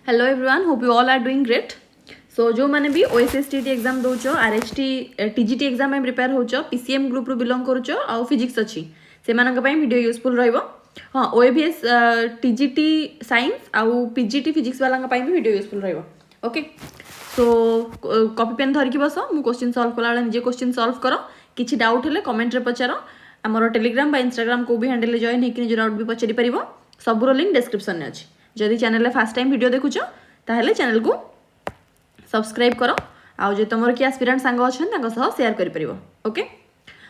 Hello everyone, hope you all are doing great. So जो मैंने भी ओएसएसटीटी एग्जाम दौच आरएचटी टीजीटी एग्जाम में प्रिपेयर होच पीसीएम ग्रुप रु बिलोंग करुच आउ फिजिक्स अच्छी से वीडियो यूजफुल रहिबो। हाँ, ओएबीएस टीजीटी साइंस आउ पीजीटी फिजिक्स वाला भी वीडियो यूजफुल रहिबो। ओके, सो कॉपी पेन धरिकी बस, मु क्वेश्चन सॉल्व कला निजे क्वेश्चन सॉल्व कर, किछि डाउट हेले कमेंट रे पचार। आमर टेलीग्राम बा इंस्टाग्राम को भी हैंडल जॉइन होकर निज डाउट भी पचारि परिबो। सबुर लिंक डिस्क्रिप्शन में अच्छी। जदि चैनल फास्ट टाइम वीडियो देखुच ताहले चैनल को सब्सक्राइब कर, आउ जो तुम किए एस्पिरेंट सांग अच्छा सेयार कर। ओके,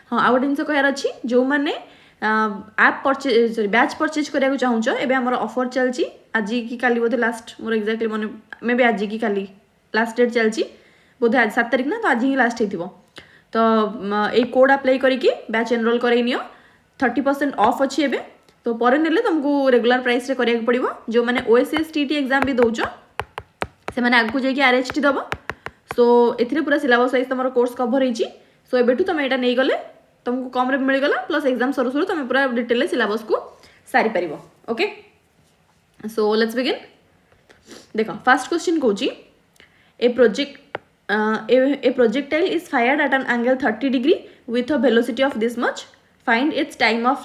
हाँ, आउ गोटे जिन कहार अच्छी जो मैंने आप परचेज सॉरी बैच परचेज करा चाहूच एवं आम ऑफर चलती आज कि काली बोधे लास्ट मोर एक्जाक्टली मन मे भी आज कि काली लास्ट डेट चलती बोधे आज 7 तारीख ना, तो आज ही लास्ट हो। तो ये कोड अप्लाई करके बैच एनरोल कर 30% ऑफ अच्छी एवं। तो पर नेले तुमको रेगुलर प्राइस रे करिया पड़िबो। जो माने ओएसएसटीटी एग्जाम भी दौच से माने आगु जाके आरएचटी दबो। सो एथिरे पूरा सिलेबस वाइज तुम कोर्स कवर होईची। सो एबेठु तुम एटा नै गले तुमको कम रे मिल गला, प्लस एग्जाम सरू सरू तुम पूरा डिटेल सिलेबस को सारी परिबो। Okay, so let's begin. देखो फर्स्ट क्वेश्चन कहूची a projectile is fired at an angle 30 degree with a velocity of this much, find its time of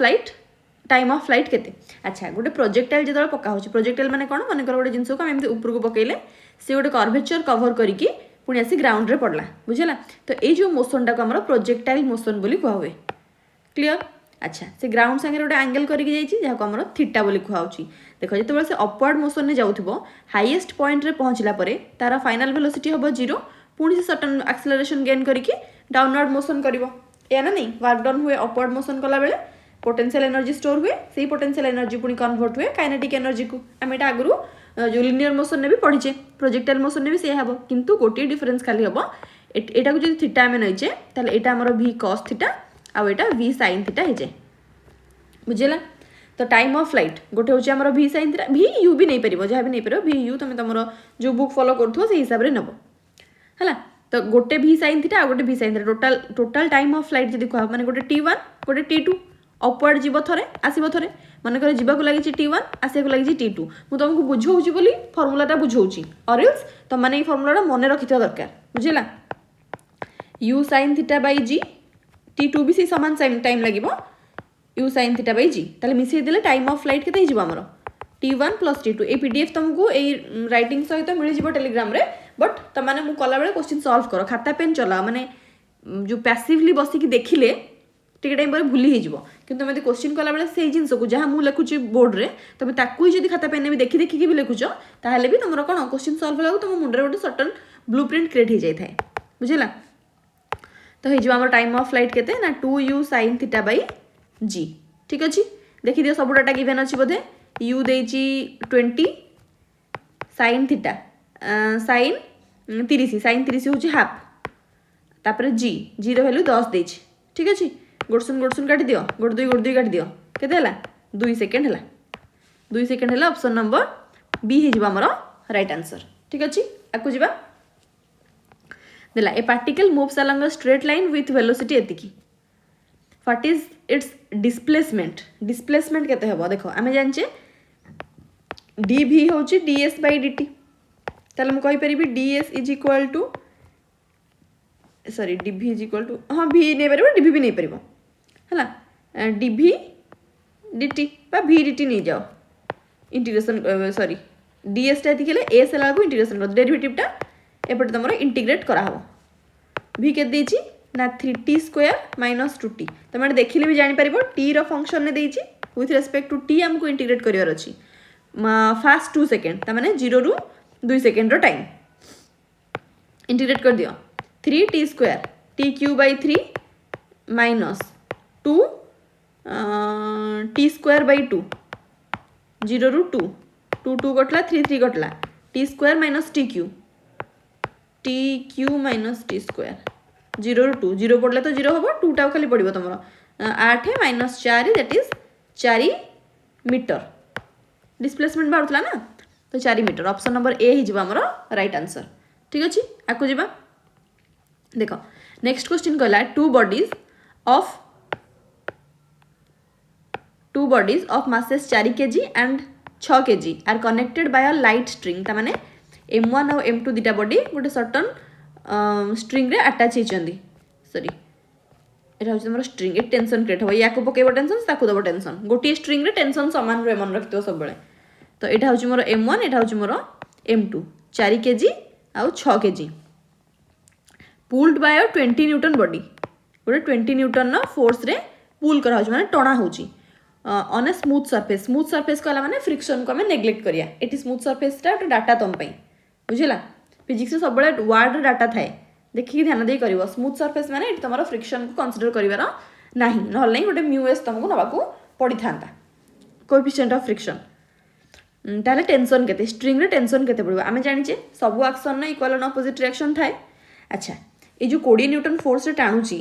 flight केते। अच्छा, गोटे प्रोजेक्टाइल जो पका हो, प्रोजेक्टाइल माने कौन, मन गोटे जिनस को आम उपरको पकईले सी गोटे कर्वेचर कवर करके पुणी आसी ग्राउंड रे पड़ला, बुझेगा। तो ये जो मोशन टाक प्रोजेक्टाइल मोशन बोली कह हुए। क्लियर। अच्छा, से ग्राउंड संगे गोटे एंगल करके जाकर थीटा बोली कहुच्छी। देख जो से अपवर्ड मोशन में जाऊँ हाईएस्ट पॉइंट रे पहुँचला तार फाइनाल वेलोसिटी हम 0, पुणी से सर्टन एक्सेलरेशन गेन करके डाउनवर्ड मोशन कर ना नहीं, वर्क डन हुए अपवर्ड मोशन कला बेले पोटेंशियल एनर्जी स्टोर हुए, से पोटेंशियल एनर्जी पुणी कन्वर्ट हुए काइनेटिक एनर्जी को। आम एटा आगु जो लिनियर मोशन ने भी पढ़ीचे, प्रोजेक्टाइल मोशन ने भी से हम, किंतु गोटे डिफरेंस खाली हम एटा को जो थीटा आम नहींचे ताले एटा हमर v cos थीटा आ एटा v sin थीटा हो जाए, बुझेला। तो टाइम ऑफ फ्लाइट गोटे होचे हमर v sin theta, v u भी नहीं परिबो, जहाँ भी नहीं परिबो v u तुम तुमर जो बुक फॉलो करथो से हिसाब रे नबो हला। तो गोटे v sin थीटा आ गोटे v sin theta total time of flight जदी कह माने गोटे t1 गोटे t2 अपवर्ड जीव थरे आसीबो थरे, मनकर जीवा को लगी t1 आसिया को लगी t2। मु तुमको बुझौची बोली फॉर्मूलाटा बुझौची, और एल्स तुम माने ये फॉर्मूलाटा मन रखिथिया दरकार, बुझेला। u sin theta by g, t2 भी से समान टाइम लागिबो u sin theta by g, ताले मिसै देले टाइम ऑफ फ्लाइट केते हिजिबो हमरो t1 + t2। ए पीडीएफ तुमको ए राइटिंग सहित मिल जिवो टेलीग्राम रे, बट तुम माने मु कला बेले क्वेश्चन सॉल्व करो, खाता पेन चला, माने जो पैसिवली बसिकी देखिले टिके टाइम पर भूली हिजिबो। किंतु तुम क्वेश्चन कला बेले से जिनस को जहाँ मुझे लिखुची बोर्ड रे तुम ताकू ही खाता पेन भी देखी देखिकी भी लिखुच ताहले भी तुम कौन क्वेश्चन सॉल्व कला तुम मुंडे गोटे सर्टन ब्लूप्रिंट क्रिएट हो जाए, बुझेला। तो हो टाइम ऑफ फ्लाइट केते ना 2u sin theta by g। ठीक अच्छे, देखी दियो सब डाटा गिवन अच्छी बोधे। u देची 20 sin theta sin 30 sin 30 हूँ हाफ, तापर g रो वैल्यू 10 देची। ठीक अच्छे, गोटसुन काटी दियो, गोट दुई काटी दियो, केते हला 2 सेकेंड हला, 2 सेकेंड हला ऑप्शन नंबर बी हिजबा हमर राइट आंसर। ठीक अच्छे, आकु जिबा देला a particle moves along a straight line with velocity एतिकी, व्हाट इज इट्स डिस्प्लेसमेंट केते हबो। देखो आमे जानचे dv होची ds by dt, ताले मु कहि परिबी ds is equal to sorry dv is equal to हाँ v नहीं परिबो dv भी नहीं परिबो हला, dv dt बा v dt नहीं जाओ इंटीग्रेशन सॉरी ds टा दिखेले s ला को इंटीग्रेशन कर डेरिवेटिव टा एपटे तमरो इंटीग्रेट करा हबो। v के देची ना 3t स्क्वायर माइनस 2t, तुम देखिले भी जानि परिबो t रो फंक्शन ने देची विथ रेस्पेक्ट टू t हमको इंटीग्रेट करिवार अछि फास्ट 2 सेकेंड, ता माने 0 रु 2 सेकेंड रो टाइम इंटीग्रेट कर दियो 3t square t³ by 3 minus 2 t square by 2 0 रु 2 2 2 कटला 3 3 कटला t square minus t³ minus t square 0 रु 2 0 पड़ले तो 0 हम 2 टा खाली पड़ो तुम 8 minus 4 that is 4 metre displacement बाहर ना, तो 4 मीटर ऑप्शन नंबर ए ही हमर राइट आंसर। ठीक अच्छे, आकु जीवा देखो नेक्स्ट क्वेश्चन कहला two bodies of masses 4 kg and 6 kg are connected by a light string ताने M1 और M2 दुटा बॉडी गोटे सर्टन स्ट्रिंग रे अटैच होइचंदी सॉरी एटा होछ हमर स्ट्रिंग ए टेंशन क्रिएट हो या को पकेबो टेंशन ताकू दबो टेंशन गोटे स्ट्रिंग रे टेंशन समान रे मन रखतो सब बेले तो एटा होछ मोर M1 एटा होछ मोर M2 4 kg आउ 6 kg pulled bye 20 Newton body गोटे 20 न्यूटन ना फोर्स रे पुल करा होछ माने टणा होची ऑन ए स्मूथ सरफेस कहला माने फ्रिक्शन को हमें नेग्लेक्ट करिया एटी स्मूथ सरफेस टा डाटा तुम पई बुझिला फिजिक्स सब बळे वर्ड डाटा थाए देखि ध्यान दे करिवो स्मूथ सरफेस माने एटी तमरो फ्रिक्शन को कंसीडर करिवार नाही नहल नै गोटे म्यू एस तुमको नबाकू पड़ी थांता कोएफिशिएंट ऑफ फ्रिक्शन ताले टेंशन केते स्ट्रिंग रे टेंशन केते पड़बो आमे जानि जे सब एक्शन ना इक्वल एंड ऑपोजिट रिएक्शन थाए अच्छा ए जो 20 न्यूटन फोर्स रे टाणुची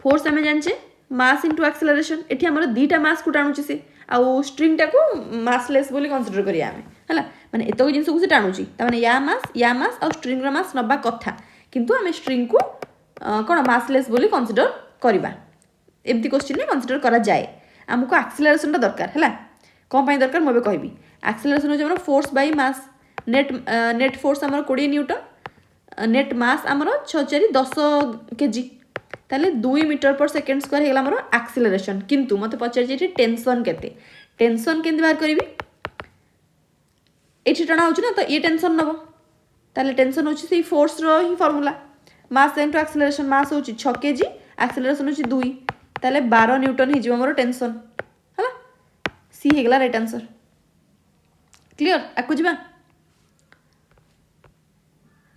फोर्स आमे जानि मास इंटू एक्सेलरेशन एठी हमर दीटा मास को टाणुची से आउ स्ट्रिंग टा को मासलेस बोली कंसीडर करिया हमें हला माने एतो जिंस को से टाणुची त माने या मास आउ स्ट्रिंग रो मास नबा कथा किंतु हमें स्ट्रिंग को कोन मासलेस बोली कंसीडर करिबा एमती क्वेश्चन ने कंसीडर करा जाए हमको एक्सेलरेशन टा दरकार हला कोन पई दरकार मोबे कहबी एक्सेलरेशन हो हमर force by mass net force हमर 20 न्यूटन नेट मास हमर 6 10 केजी ताले 2 मीटर पर सेकेंड स्क्वायर हेला हमर एक्सेलरेशन किंतु मते पचार जे टेंशन केते टेंशन केंदी बाहर करबी एठी टणा होछ ना तो ये टेंशन नबो ताले टेंशन होछ से फोर्स रो ही formula mass into acceleration mass होछ 6 केजी एक्सेलरेशन होछ 2 ताले 12 न्यूटन ही जे हमर टेंशन हला सी हेगला राइट आंसर क्लियर आकु जिबा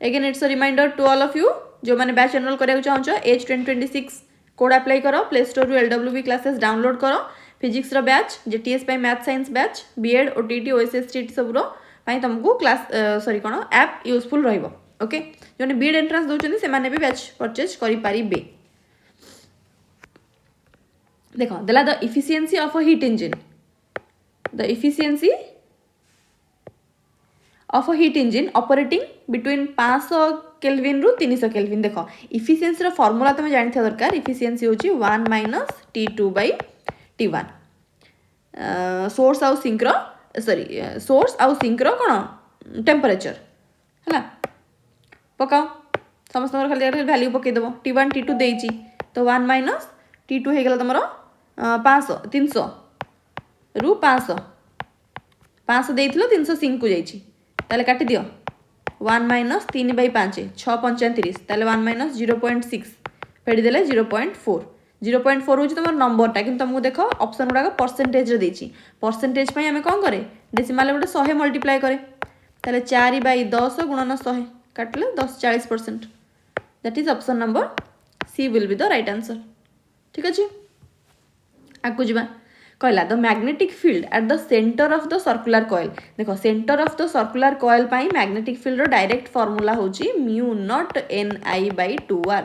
again it's a reminder to all of you जो मैंने बैच एनरोल कराया चाहो एज 2026 कोड अप्लाई करो प्ले स्टोर रु LWB क्लासेस डाउनलोड करो फिजिक्स रो बैच जेटीएस पाई math science batch BEd OTT OSS TT सब रो पाई तुमको क्लास सॉरी कोन ऐप यूजफुल रहइबो ओके जोने बीएड एंट्रेंस दोचनी से माने भी बैच परचेज करि पारिबे देखो देला the efficiency of a heat engine the efficiency of a heat engine operating between 500 kelvin रु 300 केल्विन देखो एफिशिएंसी रो फार्मूला तुम जानि था दरकार एफिशिएंसी होची 1 - T2 / T1 सोर्स आउ सिंक रो सॉरी सोर्स आउ सिंक रो कोन टेंपरेचर हला पकाओ समस्त खाली वैल्यू पके देबो T1 T2 देइची तो 1 - T2 हे गेला तमरो 500 300 रु 500 500 देइथिलो 300 सिंक को जाइची ताले काटी दियो 1 - 3/5 6 35 ताले 1 - 0.6 फेडी देले 0.4 0.4 होची तमर नंबर टा किंतु तुमको देखो ऑप्शन गुडा परसेंटेज रे देची परसेंटेज पई हमें कोन करे डेसिमल गुडा 100 मल्टीप्लाई करे ताले 4/10 गुणन 100 काटले 10 40% that is option number C will be the right answer ठीक अछि आकु जिबा कहला the magnetic field at the centre of the circular coil देखो centre of the circular coil पाई मैग्नेटिक फील्ड रो डायरेक्ट फार्मूला होची μ0 Ni/2r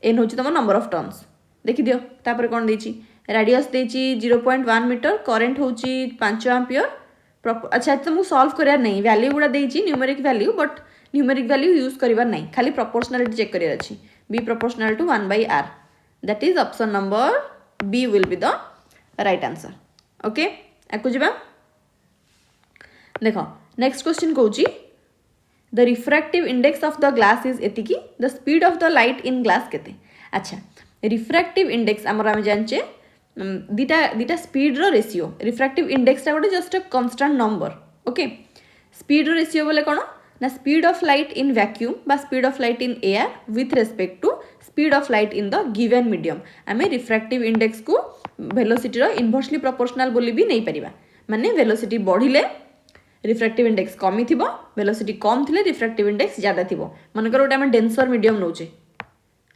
n होची तम नंबर ऑफ टर्न्स देखि दियो तापर कोन देची रेडियस देची 0.1 मीटर करंट होची 5 एंपियर अच्छा तुमको सॉल्व करिया नहीं वैल्यू गुडा देची numeric value but numeric value use करिवा नहीं खाली प्रोपोर्शनलिटी चेक करिया अछि b proportional to 1/r that is option number b will be the right answer okay आकु जिबा देखो नेक्स्ट क्वेश्चन कहूची the refractive index of the glass is एतिकी the speed of the light in glass केते अच्छा refractive index हमर हम जानचे दीटा स्पीड रो रेशियो रिफ्रैक्टिव इंडेक्स ता गोटे just a constant number okay speed रो रेशियो बोले कोन ना speed of light in vacuum बा speed of light in air with respect to speed of light in the given medium आमे refractive index को velocity रो इनवर्सली प्रोपोर्शनल बोली भी नहीं परिबा माने वेलोसिटी बढ़िले रिफ्रैक्टिव इंडेक्स कमी थिबो वेलोसिटी कम थिले रिफ्रैक्टिव इंडेक्स ज्यादा थिबो मन कर ओटा हम डेंसर मीडियम नोचे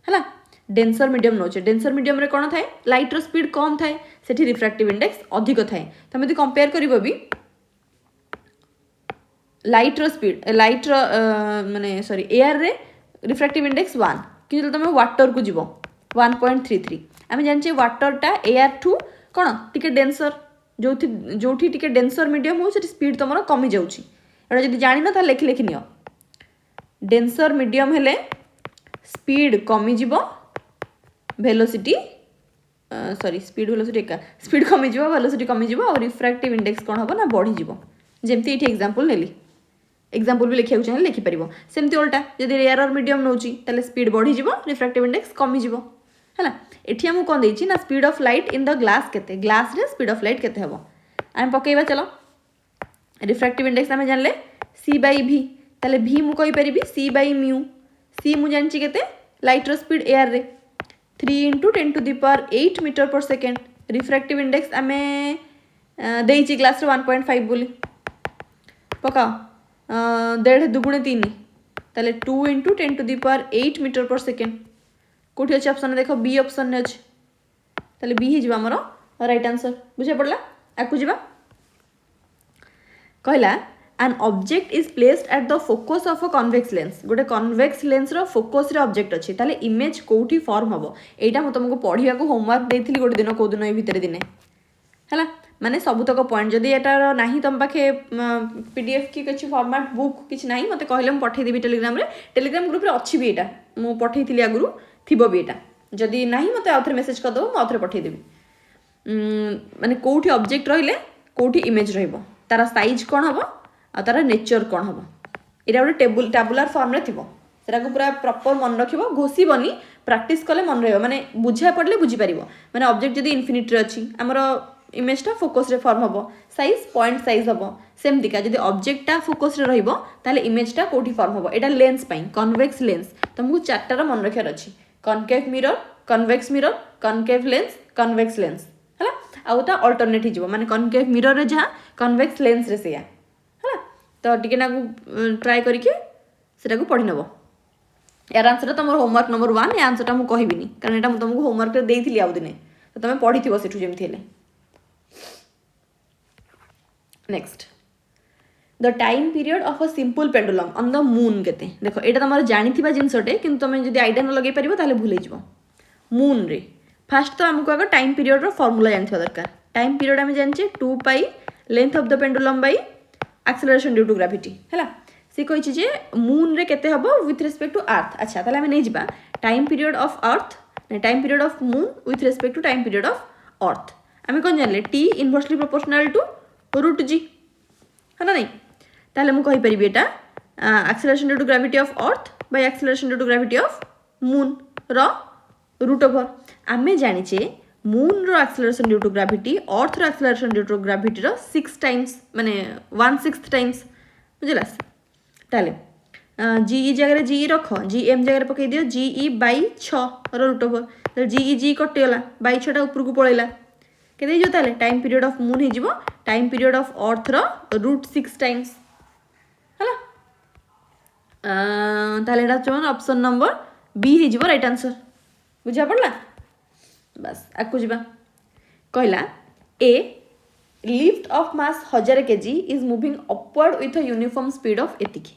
हला डेंसर मीडियम नोचे डेंसर मीडियम रे कोन थाए लाइट रो स्पीड कम थाए सेठी रिफ्रैक्टिव इंडेक्स अधिक थाए तमे यदि कंपेयर करिवो भी लाइट रो स्पीड लाइट रो माने सॉरी एयर रे रिफ्रैक्टिव इंडेक्स 1 कि तमे वाटर को जीवो 1.33 आमे जानचे वाटर टा एयर टू कोन टिके डेंसर जोठी टिके डेंसर मीडियम हो सेठी स्पीड तमरो कमी जाउची एटा जदि जानि न त लेखि लेखि नियो डेंसर मीडियम हेले स्पीड कमी जीवो वेलोसिटी सॉरी स्पीड वेलोसिटी एका स्पीड कमिज वेलोसिटी कमिज और रिफ्रैक्टिव इंडेक्स कौन हम ना बढ़ीज जमती ये एग्जांपल नेली एग्जांपल भी लिखा चाहिए लिखिपर सेमती उल्टा जब रेयर और मीडियम नौ स्पीड बढ़ीज रिफ्रैक्टिव इंडेक्स कमिज है एठी हमको कौन देछि ना speed of light in the glass केते ग्लास रे स्पीड ऑफ लाइट केते हबो आम पकेबा चलो रिफ्रैक्टिव इंडेक्स आम जानले सी बाई भी ताले भी मु कहि परिबी सी बाई म्यू सी मु जानछि केते लाइट रो स्पीड एयर रे 3 × 10⁸ metre per second refractive index आम देछि ग्लास रे 1.5 बोली पका 1.5 दुगुणे 3 ताले 2 × 10⁸ मीटर पर सेकेंड कौटी अच्छे ऑप्शन देख बी ऑप्शन अच्छे ताले बी ही आमर राइट आंसर बुझे पड़ला आकु जीवा कहला an object is placed at the focus of a convex lens गोटे convex lens रो focus रे ऑब्जेक्ट अच्छी ताले इमेज कोठी फॉर्म हबो एटा म तुमको पढिया को होमवर्क देथिली गोटे दिन को दिन ए भितर दिने हला माने सबुतक पॉइंट जदि एटार नाही तुम पाखे पीडीएफ की किछि फॉर्मेट बुक किछि नाही मते कहले म पठै देबी टेलीग्राम रे टेलीग्राम ग्रुप रे अछि भी एटा म पठैथिली आगुरु थिबो भी एटा जदि नाही मते आउथरे मेसेज कर दो म आउथरे पठै देबी माने कोठी ऑब्जेक्ट रहिले कोठी इमेज रहइबो तारा साइज कोन हबो आ तारा नेचर कोन हबो एटा गोटे टेबुलर फॉर्म रे थिबो सेटा को पूरा प्रॉपर मन रखिबो घोसीबनी प्रैक्टिस कले मन रहइबो माने बुझा पड़ले बुझी परिबो माने ऑब्जेक्ट जदि इन्फिनिटी रे अछि हमरो इमेजटा फोकस रे फॉर्म हबो साइज पॉइंट साइज हबो सेम दिका जदि ऑब्जेक्टटा फोकस रे रहइबो ताले इमेजटा कोठी फॉर्म हबो एटा लेंस पई कन्वेक्स लेंस तुमको चारटा मन रखियार अछि concave mirror concave lens convex lens हला आउ ता अल्टरनेट हिजबो माने कनकेव मिरर रे जहा कन्वेक्स लेंस रे सेया हला तो टिके ना ट्राई करके सेटा को पढि नबो यार आंसर तमर होमवर्क नंबर 1 या आंसर ता मु कहिबिनी कारण एटा मु तुमको होमवर्क रे देइथिली आउ दिने तो तमे पढिथिबो सेठु जेमथि हेले next the time period of a simple pendulum on the moon केते देखो एटा तमर जानिथिबा जिंसटे किंतु तमे जदि आइडिया न लगे परिबो ताले भूलै जबो मून रे फर्स्ट तो हमको आगे टाइम पीरियड रो फार्मूला जानथिबा दरकार टाइम पीरियड हम जानचे 2 pi length of the pendulum by acceleration due to gravity हैला से कहि छी जे मून रे केते हबो विथ रिस्पेक्ट टू अर्थ अच्छा ताले हम नै जिबा time period of earth time period of moon with respect to time period of earth हम कोन जानले t inversely proportional to √g है ना नहीं ताले मु कहि परिबी एटा acceleration due to gravity of earth by acceleration due to gravity of moon रो रूट ओवर आमे जानिचे मून रो acceleration due to gravity earth रो एक्सेलरेशन ड्यू टू ग्रेविटी रो 6 टाइम्स माने 1/6 टाइम्स बुझला ताले जीई जगह रे जीई रखो जीएम जगह रे पकई दियो जीई बाई 6 रो रूट ओवर तो जीई जी कटिला बाई 6 टा ऊपर को पळेला केते जो ताले टाइम पीरियड ऑफ मून हिजिबो टाइम पीरियड ऑफ अर्थ रो √6 टाइम्स हला ताले एटा चोन ऑप्शन नंबर बी हिजिबो राइट आंसर बुझा पड़ला बस आकु जिबा कहला a lift of mass 1000 kg is moving upward with a uniform speed of एतिकी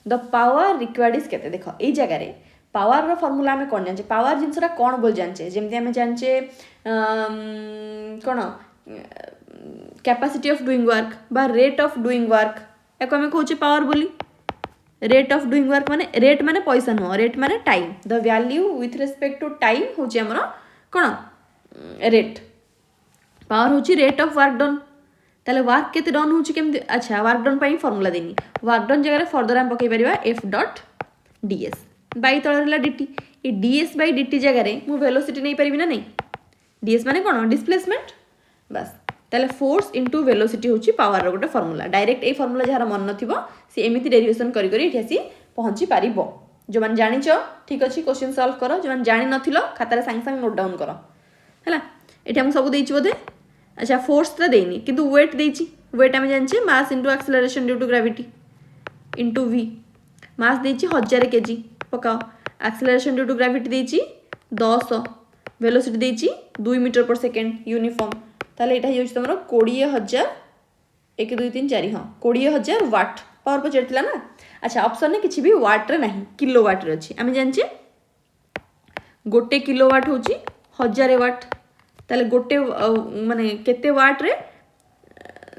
द पावर रिक्वायर्ड इज केते देखो ए जगह रे पावर रो फार्मूला हमें कोन जानचे पावर जिंसरा कोन बोल जानचे जेमति हमें जानचे कोन कैपेसिटी ऑफ डूइंग वर्क बा रेट ऑफ डूइंग वर्क एको हमें कहूचे पावर बोली रेट ऑफ डूइंग वर्क माने रेट माने पैसा नो रेट माने time the value with respect to time होची हमरो कोन रेट पावर होची रेट ऑफ वर्क डन ताले वर्क केते डन होची केम अच्छा वर्क डन पई फार्मूला देनी वर्क डन जगह रे फर्दर हम पकई परिबा F.ds by तळरला dt A ds by dt जगह रे मु वेलोसिटी नै परिबी ना नै ds माने कोन डिस्प्लेसमेंट बस ताले फोर्स इनटू वेलोसिटी होची पावर रो गोटे फार्मूला डायरेक्ट ए फार्मूला जहार मन नथिबो से एमिति डेरिवेशन करी करी एठी आसी पहुंची पारिबो जो मान जानिचो ठीक अछि क्वेश्चन सॉल्व करो जो मान जानि नथिलो खाता रे संग संग नोट डाउन करो हैला एठी हम सब देइछि बोधे अच्छा फोर्स तो देनी किंतु वेट देइछि वेट हम जानछे mass into acceleration due to gravity into v mass देइछि 1000 kg पकाओ एक्सेलरेशन ड्यू टू ग्रेविटी देइछि 10 वेलोसिटी देइछि 2 मीटर पर सेकंड यूनिफॉर्म ताले एटा होइछ तमरो 20000 1 2 3 4 हां 20000 वाट पावर पर चढ़तिला ना अच्छा ऑप्शन ने किछि भी वाट रे नहीं किलोवाट रे अछि हम जानछे गोटे किलोवाट होछि 1000 वाट ताले गोटे माने केते वाट रे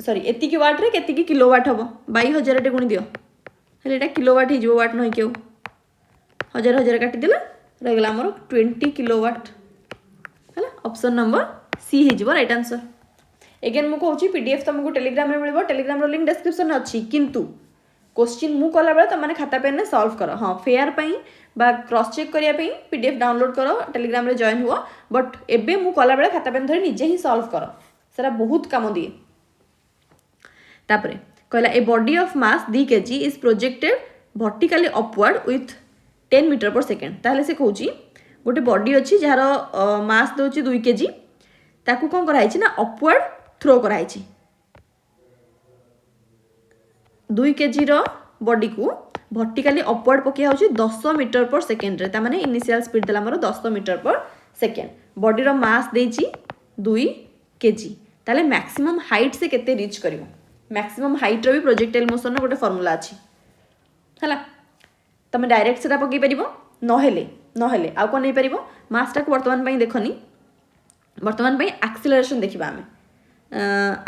सॉरी एति की वाट रे केति की किलोवाट हबो 22000 टे गुणी दियो हेले एटा किलोवाट हि जो वाट नहीं केउ 1000 काटी देला रह गेला हमर 20 किलोवाट हैला ऑप्शन नंबर सी हो राइट आंसर। एगेन मुझे कहूँ पीडीएफ तुमको टेलीग्राम में मिल टेलीग्राम लिंक डिस्क्रिप्शन अच्छी किंतु क्वेश्चन मु कला बेले तुमने खाता पेन में सॉल्व कर हाँ फेयर बा क्रॉस चेक करने पीडीएफ डाउनलोड कर टेलीग्राम में जॉइन हुआ बट एबे मु कला बेले खाता पेन धरी निजे ही सॉल्व कर सेरा बहुत काम दिए। तापरे कहला a body of mass 2 kg is projected vertically upward with 10 metre per second ताहले से कहूँ गोटे बॉडी अच्छी जार मास दौर 2 kg ताकू कौन कराई ना अपवर्ड थ्रो कराई 2 kg बॉडी को वर्टिकली अपवर्ड पकिया होची 10 मीटर पर सेकेंड रे तामाने इनिशियल स्पीड देला हमर 10 मीटर पर सेकेंड बॉडी रो मास देची 2 kg ताले मैक्सिमम हाइट से केते रीच करिवो मैक्सिमम हाइट रो भी प्रोजेक्टाइल मोशन रो गोटे फार्मूला अछि हला तमे डायरेक्ट सेटा पकई परिबो नहेले आ कोन नै परिबो मास टा को वर्तमान पई देखनी वर्तमान पई एक्सेलरेशन देखिबा हमें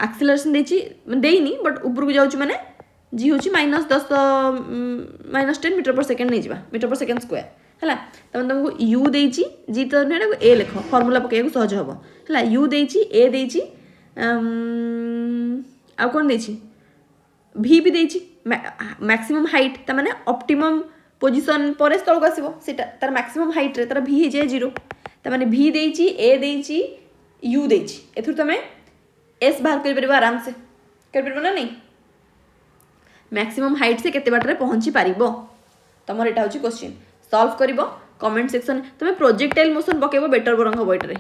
एक्सेलरेशन देची देइनी बट ऊपर को जाउची माने जी हूँ -10 -10 मीटर पर सेकेंड नहीं जावा मीटर पर सेकेंड स्क्वायर है तमें तुमको यू देची जी तो ए लिख फर्मूला पकड़ सहज हम है यू देची ए देची आ कौन देची भी देची मैक्सिमम हाइट तमाने ऑप्टिमम पोजीशन पर तलक आसो तार मैक्सिमम हाइट रे तार भी हो जाए 0 तमाने भी देची ए देची यू देची एथुर तमे एस बाहर कर परबो आराम से कर परबो ना नहीं मैक्सिमम हाइट से केते बाटरे पहुंची पारिबो तमर एटा होची क्वेश्चन सॉल्व करिवो कमेंट सेक्शन तमे प्रोजेक्टाइल मोशन पकेबो बेटर बरंग बैटरे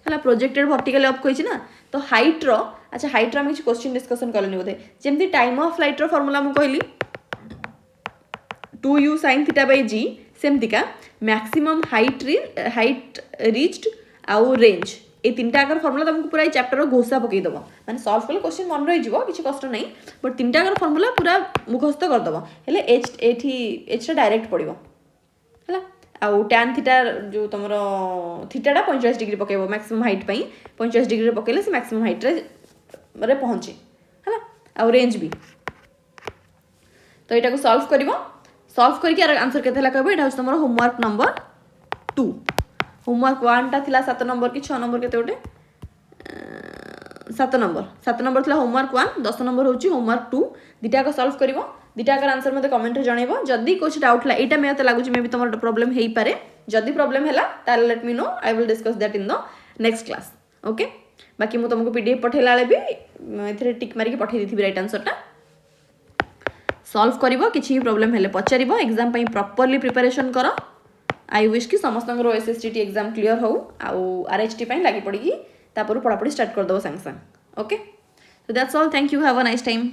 हला प्रोजेक्टेड वर्टिकल अप कहिछि ना तो हाइट रो अच्छा हाइट रो हम किछ क्वेश्चन डिस्कशन करलनी बोधे जेमति टाइम ऑफ फ्लाइट रो फार्मूला मु कहली 2u sin θ / g सेमति का मैक्सिमम हाइट रीच्ड आउ रेंज ये 3टा आकर फर्मूला तुमको पूरा चैप्टर घोषा पकई दबो माने सॉल्व कले क्वेश्चन मन रही जीवो किछि कष्ट नहीं बट 3टा आकर फर्मूला पूरा मुखस्त कर दबो हेले एच टा डायरेक्ट पड़िबो हला आउ tan थीटा जो तमरो थीटाटा 45 डिग्री पकेबो मैक्सिमम हाइट पई 45 डिग्री रे पकेले से मैक्सिमम हाइट रे पहुंचे हला आउ रेंज भी तो एटा को सॉल्व करके आंसर केते हला कहबो एटा तमरो होमवर्क नंबर 2 होमवर्क 1 टा थिला 7 नंबर की 6 नंबर केते गोटे 7 नंबर थिला होमवर्क 1 10 नंबर होची होमवर्क 2 दिटा को सॉल्व करिवो दिटा का आंसर मते कमेंट रे जणैबो जदी कुछ डाउट ला एटा मेते लागुची मे भी तमरो प्रॉब्लम हेई पारे जदी प्रॉब्लम हैला ताले let me know I will discuss that in the next class okay बाकी मु तुमको पीडीएफ पठेला ले भी एथरे टिक मारी के पठे दिथिबी राइट आंसर टा सॉल्व करिवो किछि प्रॉब्लम हेले पचारिवो एग्जाम पई प्रॉपर्ली प्रिपरेशन करो आई विश कि समस्त एसएसटी एग्जाम क्लियर हो आउ आरएचटी पई लागि पड़ी तापर पढ़ापढ़ी स्टार्ट कर दो संग संग okay so that's all thank you have a nice time.